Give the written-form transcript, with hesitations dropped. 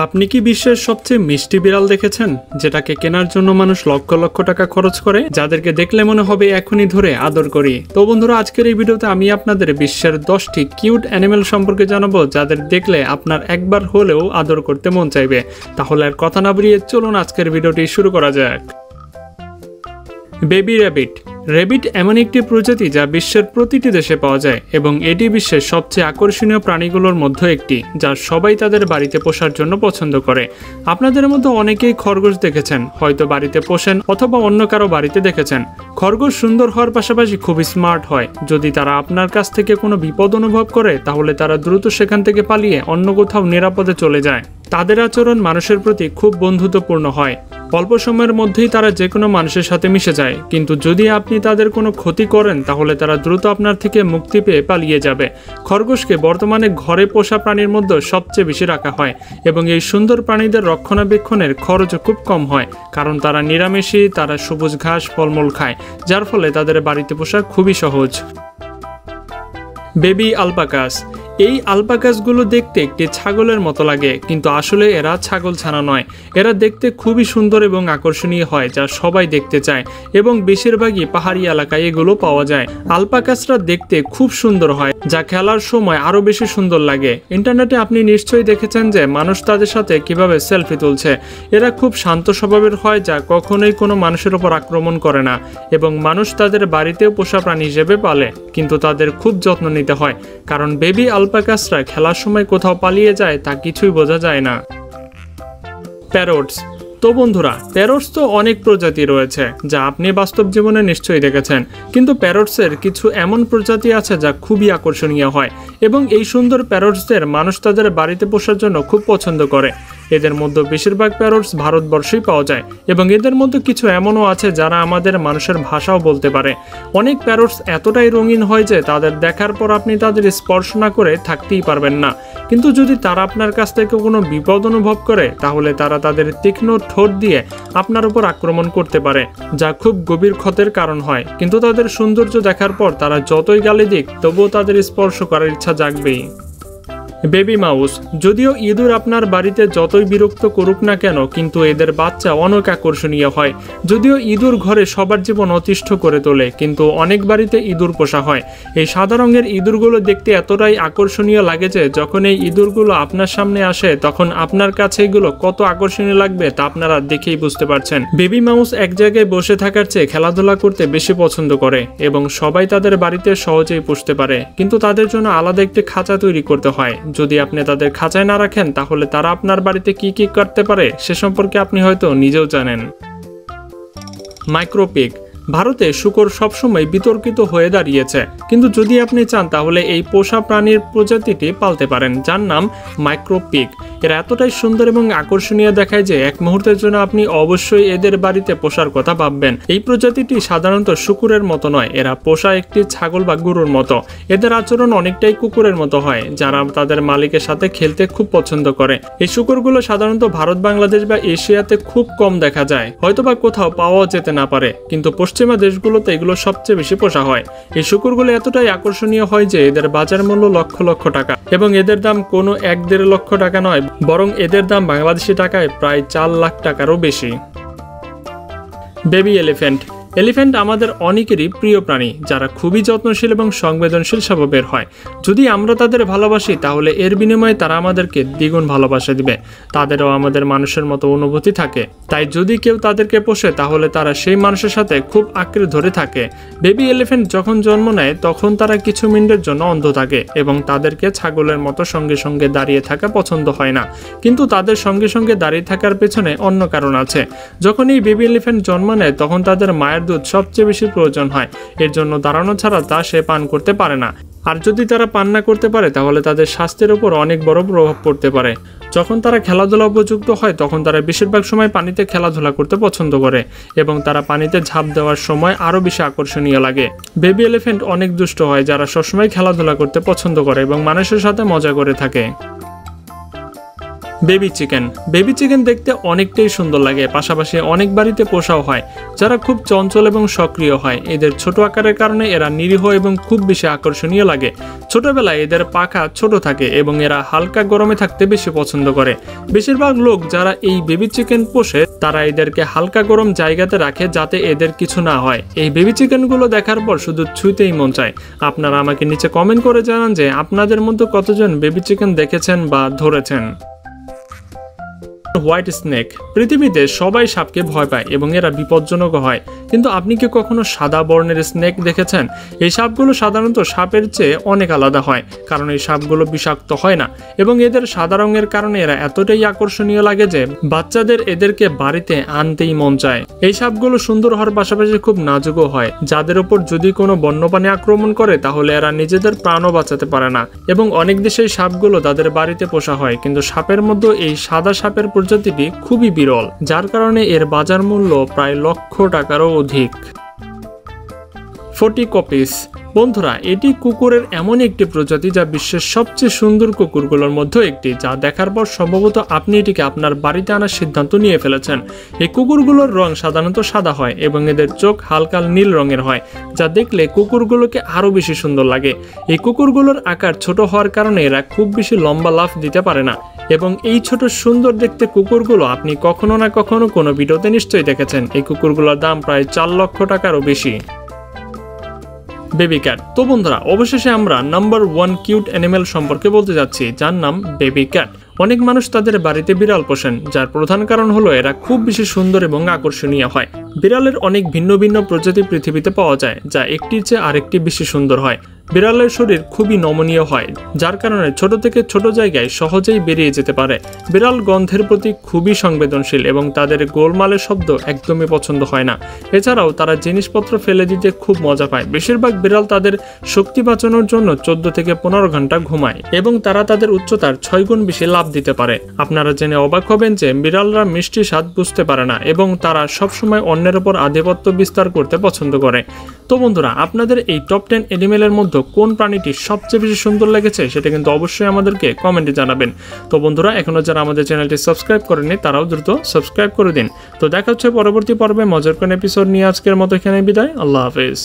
আপনি কি বিশ্বের সবচেয়ে মিষ্টি বিড়াল দেখেছেন, যেটাকে কেনার জন্য মানুষ লক্ষ লক্ষ টাকা খরচ করে, যাদেরকে দেখলে মনে হবে এখনই ধরে আদর করি? তো বন্ধুরা, আজকের এই ভিডিওতে আমি আপনাদের বিশ্বের 10টি কিউট অ্যানিমেল সম্পর্কে জানাবো, যাদের দেখলে আপনার একবার হলেও আদর করতে মন চাইবে। তাহলে আর কথা না বাড়িয়ে চলুন আজকের ভিডিওটি শুরু করা যাক। Baby rabbit. র্যাবিট এমন একটি প্রজাতি যা বিশ্বের প্রতিটি দেশে পাওয়া যায় এবং এটি বিশ্বের সবচেয়ে আকর্ষণীয় প্রাণীগুলোর মধ্যে একটি, যা সবাই তাদের বাড়িতে পোষার জন্য পছন্দ করে। আপনাদের মধ্যে অনেকেই খরগোশ দেখেছেন, হয়তো বাড়িতে পোষেন অথবা অন্য কারো বাড়িতে দেখেছেন। খরগোশ সুন্দর হওয়ার পাশাপাশি খুবই স্মার্ট হয়। যদি তারা আপনার কাছ থেকে কোনো বিপদ অনুভব করে, তাহলে তারা দ্রুত সেখান থেকে পালিয়ে অন্য কোথাও নিরাপদে চলে যায়। তাদের আচরণ মানুষের প্রতি খুব বন্ধুত্বপূর্ণ হয়। অল্প সময়ের মধ্যেই তারা যে কোনো মানুষের সাথে মিশে যায়, কিন্তু যদি আপনি তাদের কোনো ক্ষতি করেন, তাহলে তারা দ্রুত আপনার থেকে মুক্তি পেয়ে পালিয়ে যাবে। খরগোশকে বর্তমানে ঘরে পোষা প্রাণীর মধ্যে সবচেয়ে বেশি রাখা হয় এবং এই সুন্দর প্রাণীদের রক্ষণাবেক্ষণের খরচও খুব কম হয়, কারণ তারা নিরামিষী, তারা সবুজ ঘাস ফলমূল খায়, যার ফলে তাদের বাড়িতে পোষা খুবই সহজ। বেবি আলপাকাস। এই আলপাকাসগুলো দেখতে একটি ছাগলের মতো লাগে, কিন্তু আসলে এরা ছাগল ছানা নয়। এরা দেখতে খুবই সুন্দর এবং আকর্ষণীয় হয়, যা সবাই দেখতে চায় এবং বেশিরভাগই পাহাড়ি এলাকায় এগুলো পাওয়া যায়। আলপাকাসরা দেখতে খুব সুন্দর হয়, যা খেলার সময় আরও বেশি সুন্দর লাগে। ইন্টারনেটে আপনি নিশ্চয়ই দেখেছেন যে মানুষ তাদের সাথে কিভাবে সেলফি তুলছে। এরা খুব শান্ত স্বভাবের হয়, যা কখনোই কোনো মানুষের ওপর আক্রমণ করে না এবং মানুষ তাদের বাড়িতেও পোষা প্রাণী হিসেবে পালে, কিন্তু তাদের খুব যত্ন নিতে হয়, কারণ বেবি আলপাকাসরা খেলার সময় কোথাও পালিয়ে যায় তা কিছুই বোঝা যায় না। প্যারটস। তো বন্ধুরা, প্যারটস তো অনেক প্রজাতি রয়েছে, যা আপনি বাস্তব জীবনে নিশ্চয়ই দেখেছেন, কিন্তু প্যারটসের কিছু এমন প্রজাতি আছে যা খুবই আকর্ষণীয় হয় এবং এই সুন্দর প্যারটসদের মানুষ তাদের বাড়িতে পোষার জন্য খুব পছন্দ করে। এদের মধ্যে বেশিরভাগ প্যারটস ভারতবর্ষেই পাওয়া যায় এবং এদের মধ্যে কিছু এমনও আছে যারা আমাদের মানুষের ভাষাও বলতে পারে। অনেক প্যারটস এতটাই রঙিন হয় যে তাদের দেখার পর আপনি তাদের স্পর্শ না করে থাকতেই পারবেন না, কিন্তু যদি তারা আপনার কাছ থেকে কোনো বিপদ অনুভব করে, তাহলে তারা তাদের তীক্ষ্ণ ঠোঁট দিয়ে আপনার উপর আক্রমণ করতে পারে, যা খুব গভীর ক্ষতের কারণ হয়। কিন্তু তাদের সৌন্দর্য দেখার পর তারা যতই গালি দিক, তবুও তাদের স্পর্শ করার ইচ্ছা জাগবেই। Baby mouse. যদিও ইঁদুর আপনার বাড়িতে যতই বিরক্ত করুক না কেন, কিন্তু এদের বাচ্চা অনেক আকর্ষণীয় হয়। যদিও ইঁদুর ঘরে সবার জীবন অতিষ্ঠ করে তোলে, কিন্তু অনেক বাড়িতে ইঁদুর পোষা হয়। এই সাদা রঙের ইঁদুরগুলো দেখতে এতটাই আকর্ষণীয় লাগে যে যখন এই ইঁদুরগুলো আপনার সামনে আসে, তখন আপনার কাছে এগুলো কত আকর্ষণীয় লাগবে তা আপনারা দেখেই বুঝতে পারছেন। বেবি মাউস এক জায়গায় বসে থাকার চেয়ে খেলাধুলা করতে বেশি পছন্দ করে এবং সবাই তাদের বাড়িতে সহজেই পুষতে পারে, কিন্তু তাদের জন্য আলাদা একটি খাঁচা তৈরি করতে হয়। যদি আপনি তাদের খাঁচায় না রাখেন, তাহলে তারা আপনার বাড়িতে কি কি করতে পারে সে সম্পর্কে আপনি হয়তো নিজেও জানেন। মাইক্রোপিগ। ভারতে শূকর সবসময় বিতর্কিত হয়ে দাঁড়িয়েছে, কিন্তু যদি আপনি চান তাহলে এই পোষা প্রাণীর প্রজাতিটি পালতে পারেন, যার নাম মাইক্রোপিগ। এরা এতটাই সুন্দর এবং আকর্ষণীয় দেখায় যে এক মুহূর্তের জন্য আপনি অবশ্যই এদের বাড়িতে পোষার কথা ভাববেন। এই প্রজাতিটি সাধারণত শূকরের মতো নয়, এরা পোষা একটি ছাগল বা গরুর মতো। এদের আচরণ অনেকটাই কুকুরের মতো হয়, যারা তাদের মালিকের সাথে খেলতে খুব পছন্দ করে। এই শূকরগুলো সাধারণত ভারত, বাংলাদেশ বা এশিয়াতে খুব কম দেখা যায়, হয়তোবা কোথাও পাওয়া যেতে না পারে, কিন্তু পশ্চিমা দেশগুলোতে এগুলো সবচেয়ে বেশি পোষা হয়। এই শূকরগুলো এতটাই আকর্ষণীয় হয় যে এদের বাজার মূল্য লক্ষ লক্ষ টাকা এবং এদের দাম কোনো 1-1.5 লক্ষ টাকা নয়, বরং এদের দাম বাংলাদেশি টাকায় প্রায় 4 লাখ টাকারও বেশি। Baby elephant. এলিফ্যান্ট আমাদের অনেকেরই প্রিয় প্রাণী, যারা খুবই যত্নশীল এবং সংবেদনশীল স্বভাবের হয়। যদি আমরা তাদের ভালোবাসি, তাহলে এর বিনিময়ে তারা আমাদেরকে দ্বিগুণ ভালোবাসা দিবে। তাদেরও আমাদের মানুষের মতো অনুভূতি থাকে, তাই যদি কেউ তাদেরকে পোষে, তাহলে তারা সেই মানুষের সাথে খুব আঁকড়ে ধরে থাকে। বেবি এলিফ্যান্ট যখন জন্ম নেয়, তখন তারা কিছু মিনিটের জন্য অন্ধ থাকে এবং তাদেরকে ছাগলের মতো সঙ্গে সঙ্গে দাঁড়িয়ে থাকা পছন্দ হয় না, কিন্তু তাদের সঙ্গে সঙ্গে দাঁড়িয়ে থাকার পেছনে অন্য কারণ আছে। যখন এই বেবি এলিফ্যান্ট জন্ম নেয়, তখন তাদের মায়ের দুধ সবচেয়ে বেশি প্রয়োজন হয়, এর জন্য দাঁড়ানো ছাড়া তা সে পান করতে পারে না। আর যদি তারা পান না করতে পারে, তাহলে তাদের স্বাস্থ্যের উপর অনেক বড় প্রভাব পড়তে পারে। যখন তারা খেলাধুলা উপযুক্ত হয়, তখন তারা বেশিরভাগ সময় পানিতে খেলাধুলা করতে পছন্দ করে এবং তারা পানিতে ঝাঁপ দেওয়ার সময় আরও বেশি আকর্ষণীয় লাগে। বেবি এলিফ্যান্ট অনেক দুষ্ট হয়, যারা সবসময় খেলাধুলা করতে পছন্দ করে এবং মানুষের সাথে মজা করে থাকে। বেবি চিকেন দেখতে অনেকটাই সুন্দর লাগে, পাশাপাশি অনেক বাড়িতে পোষাও হয়, যারা খুব চঞ্চল এবং সক্রিয় হয়। এদের ছোট আকারের কারণে এরা নিরীহ এবং খুব বেশি আকর্ষণীয় লাগে। ছোটবেলায় এদের পাখা ছোট থাকে এবং এরা হালকা গরমে থাকতে বেশি পছন্দ করে। বেশিরভাগ লোক যারা এই বেবি চিকেন পোষে তারা এদেরকে হালকা গরম জায়গাতে রাখে যাতে এদের কিছু না হয়। এই বেবি চিকেনগুলো দেখার পর শুধু ছুঁতেই মন চায়। আপনারা আমাকে নিচে কমেন্ট করে জানান যে আপনাদের মধ্যে কতজন বেবি চিকেন দেখেছেন বা ধরেছেন। White snake. পৃথিবীতে সবাই সাপকে ভয় পায় এবং এরা বিপজ্জনক হয়, কিন্তু আপনি কি কখনো সাদা বর্ণের স্নেক দেখেছেন? এই সাপগুলো সাধারণত সাপের চেয়ে অনেক আলাদা হয়, কারণ এই সাপগুলো বিষাক্ত হয় না এবং এদের সাদা রঙের কারণে এরা এতটাই আকর্ষণীয় লাগে যে বাচ্চাদের এদেরকে বাড়িতে আনতেই মন চায়। এই সাপগুলো সুন্দর হওয়ার পাশাপাশি খুব নাজুকও হয়, যাদের উপর যদি কোনো বন্যপ্রাণী আক্রমণ করে তাহলে এরা নিজেদের প্রাণও বাঁচাতে পারে না। এবং অনেক দেশে সাপগুলো তাদের বাড়িতে পোষা হয়, কিন্তু সাপের মধ্যে এই সাদা সাপের প্রজাতিটি খুবই বিরল, যার কারণে এর বাজার মূল্য প্রায় লক্ষ টাকারও অধিক। ফটিকপিস। বন্ধুরা, এটি কুকুরের এমন একটি প্রজাতি যা বিশ্বের সবচেয়ে সুন্দর কুকুরগুলোর মধ্যে একটি, যা দেখার পর সম্ভবত আপনি এটিকে আপনার বাড়িতে আনার সিদ্ধান্ত নিয়ে ফেলেছেন। এই কুকুরগুলোর রং সাধারণত সাদা হয় এবং এদের চোখ হালকা নীল রঙের হয়, যা দেখলে কুকুরগুলোকে আরও বেশি সুন্দর লাগে। এই কুকুরগুলোর আকার ছোট হওয়ার কারণে এরা খুব বেশি লম্বা লাফ দিতে পারে না এবং এই ছোট সুন্দর দেখতে কুকুরগুলো আপনি কখনো না কখনো কোনো ভিডিওতে নিশ্চয়ই দেখেছেন। এই কুকুরগুলোর দাম প্রায় 4 লক্ষ টাকারও বেশি। Baby cat. তো বন্ধুরা, অবশেষে আমরা নাম্বার 1 কিউট অ্যানিমেল সম্পর্কে বলতে যাচ্ছি, যার নাম বেবি ক্যাট। অনেক মানুষ তাদের বাড়িতে বিড়াল পোষেন, যার প্রধান কারণ হলো এরা খুব বেশি সুন্দর এবং আকর্ষণীয় হয়। বিড়ালের অনেক ভিন্ন ভিন্ন প্রজাতি পৃথিবীতে পাওয়া যায়, যা একটির চেয়ে আরেকটি বেশি সুন্দর হয়। বিড়ালের শরীর খুবই নমনীয় হয়, যার কারণে ছোট থেকে ছোট জায়গায় সহজেই বেরিয়ে যেতে পারে। বিড়াল গন্ধের প্রতি খুবই সংবেদনশীল এবং তাদের গোলমালের শব্দ একদমই পছন্দ হয় না। এছাড়াও তারা জিনিসপত্র ফেলে দিতে খুব মজা পায়। বেশিরভাগ বিড়াল তাদের শক্তি বাঁচানোর জন্য 14 থেকে 15 ঘন্টা ঘুমায় এবং তারা তাদের উচ্চতার 6 গুণ বেশি লাফ দিতে পারে। আপনারা জেনে অবাক হবেন যে বিড়ালরা মিষ্টি স্বাদ বুঝতে পারে না এবং তারা সবসময় অন্যের উপর আধিপত্য বিস্তার করতে পছন্দ করে। তো বন্ধুরা, আপনাদের এই টপ 10 অ্যানিমেলের মধ্যে কোন প্রাণীটি সবচেয়ে বেশি সুন্দর লেগেছে সেটা কিন্তু অবশ্যই আমাদেরকে কমেন্টে জানাবেন। তো বন্ধুরা, এখনো যারা আমাদের চ্যানেলটি সাবস্ক্রাইব করেননি তারাও দ্রুত সাবস্ক্রাইব করে দিন। তো দেখা হচ্ছে পরবর্তী পর্বে মজার কোন এপিসোড নিয়ে। আজকের মতো এখানে বিদায়। আল্লাহ হাফেজ।